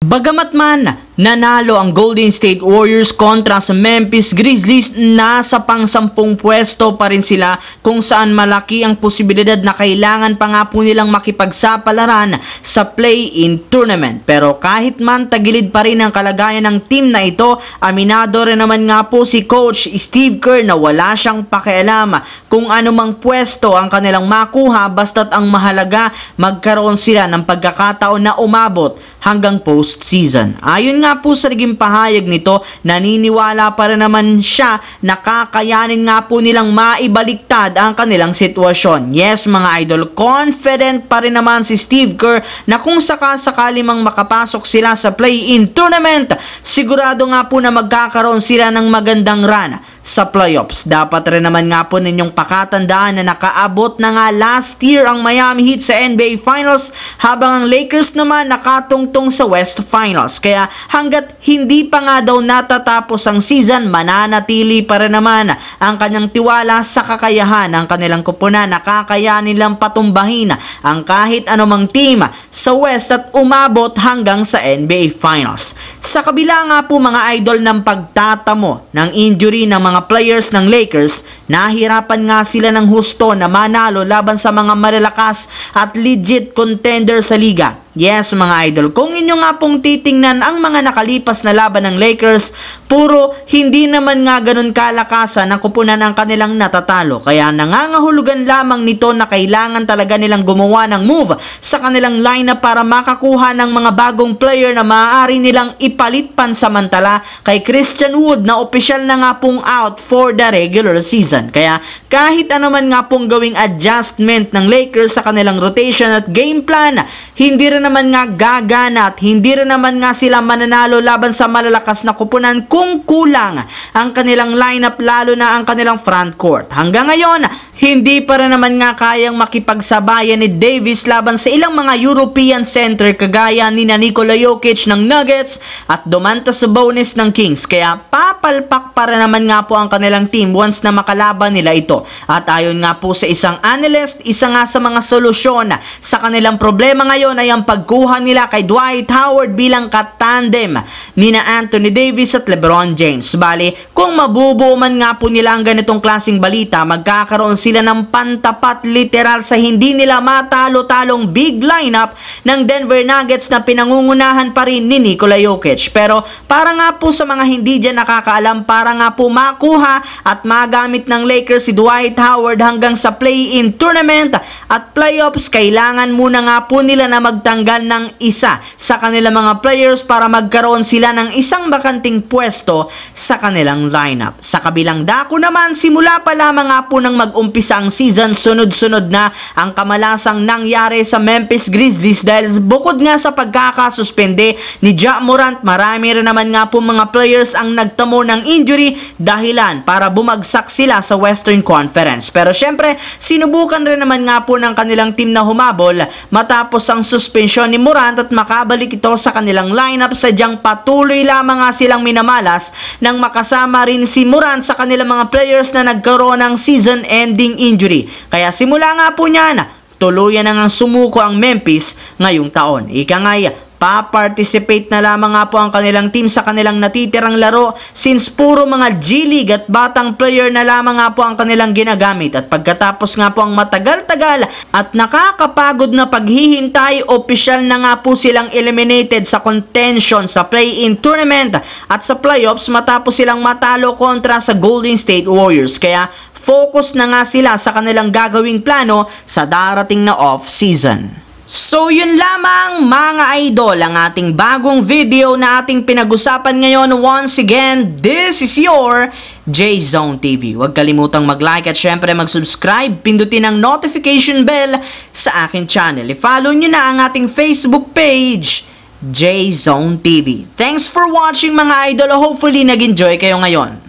Bagamat man nanalo ang Golden State Warriors kontra sa Memphis Grizzlies, nasa pang-10 pwesto pa rin sila kung saan malaki ang posibilidad na kailangan pa nga po nilang makipagsapalaran sa play-in tournament. Pero kahit man tagilid pa rin ang kalagayan ng team na ito, aminado rin naman nga po si Coach Steve Kerr na wala siyang pakialam kung anumang pwesto ang kanilang makuha basta't ang mahalaga magkaroon sila ng pagkakataon na umabot hanggang postseason. Ayon nga po sa naging pahayag nito, naniniwala pa rin naman siya na kakayanin nga po nilang maibaliktad ang kanilang sitwasyon. Yes mga idol, confident pa rin naman si Steve Kerr na kung sakasakali mang makapasok sila sa play-in tournament, sigurado nga po na magkakaroon sila ng magandang run sa playoffs. Dapat rin naman nga po ninyong pakatandaan na nakaabot na nga last year ang Miami Heat sa NBA Finals habang ang Lakers naman nakatungtong sa West Finals. Kaya hanggat hindi pa nga daw natatapos ang season, mananatili pa rin naman ang kanyang tiwala sa kakayahan ng kanilang kupunan na kakayanin nilang patumbahin ang kahit anumang team sa West at umabot hanggang sa NBA Finals. Sa kabila nga po mga idol ng pagtatamo ng injury ng mga players ng Lakers, nahirapan nga sila ng husto na manalo laban sa mga malalakas at legit contender sa liga. Yes mga idol, kung inyo nga pong titingnan ang mga nakalipas na laban ng Lakers, puro hindi naman nga ganun kalakasan ang kupunan ang kanilang natatalo. Kaya nangangahulugan lamang nito na kailangan talaga nilang gumawa ng move sa kanilang lineup para makakuha ng mga bagong player na maaari nilang ipalit pansamantala kay Christian Wood na opisyal na nga pong out for the regular season. Kaya kahit ano man nga pong gawing adjustment ng Lakers sa kanilang rotation at game plan, hindi rin naman nga gagana at hindi rin naman nga sila mananalo laban sa malalakas na kupunan kung kulang ang kanilang lineup, lalo na ang kanilang front court. Hanggang ngayon, hindi pa rin naman nga kayang makipagsabayan ni Davis laban sa ilang mga European center kagaya ni Nikola Jokic ng Nuggets at Domantas Sabonis ng Kings. Kaya papalpak pa rin naman nga po ang kanilang team once na makalaban nila ito. At ayon nga po sa isang analyst, isa nga sa mga solusyon sa kanilang problema ngayon ay ang pagkuha nila kay Dwight Howard bilang katandem ni na Anthony Davis at LeBron James. Bali, kung mabubuo man nga po nila ang ganitong klaseng balita, magkakaroon sila ng pantapat literal sa hindi nila matalo-talong big lineup ng Denver Nuggets na pinangungunahan pa rin ni Nikola Jokic. Pero para nga po sa mga hindi dyan nakakaalam, para nga po makuha at magamit ng Lakers si Dwight Howard hanggang sa play-in tournament at playoffs, kailangan muna nga po nila na magtanggal ng isa sa kanilang mga players para magkaroon sila ng isang bakanting pwesto sa kanilang lineup. Sa kabilang dako naman, simula pa lamang nga po ng mag-umpisa ang season, sunod-sunod na ang kamalasang nangyari sa Memphis Grizzlies dahil bukod nga sa pagkakasuspende ni Ja Morant, marami rin naman nga po mga players ang nagtamo ng injury dahilan para bumagsak sila sa Western Conference. Pero syempre, sinubukan rin naman nga po ng kanilang team na humabol matapos ang suspensyon ni Morant at makabalik ito sa kanilang lineup. Sadyang patuloy lamang nga silang minamalas nang makasama rin si Morant sa kanilang mga players na nagkaroon ng season-ending injury. Kaya simula nga po niyan, tuluyan na nga sumuko ang Memphis ngayong taon. Ika nga, pa-participate na lamang nga po ang kanilang team sa kanilang natitirang laro since puro mga G-League at batang player na lamang nga po ang kanilang ginagamit. At pagkatapos nga po ang matagal-tagal at nakakapagod na paghihintay, opisyal na nga po silang eliminated sa contention sa play-in tournament at sa playoffs matapos silang matalo kontra sa Golden State Warriors. Kaya focus na nga sila sa kanilang gagawing plano sa darating na off-season. So yun lamang mga idol ang ating bagong video na ating pinag-usapan ngayon. Once again, this is your J-Zone TV. Huwag kalimutang mag-like at syempre mag-subscribe. Pindutin ang notification bell sa aking channel. I-follow nyo na ang ating Facebook page, J-Zone TV. Thanks for watching mga idol. Hopefully nag-enjoy kayo ngayon.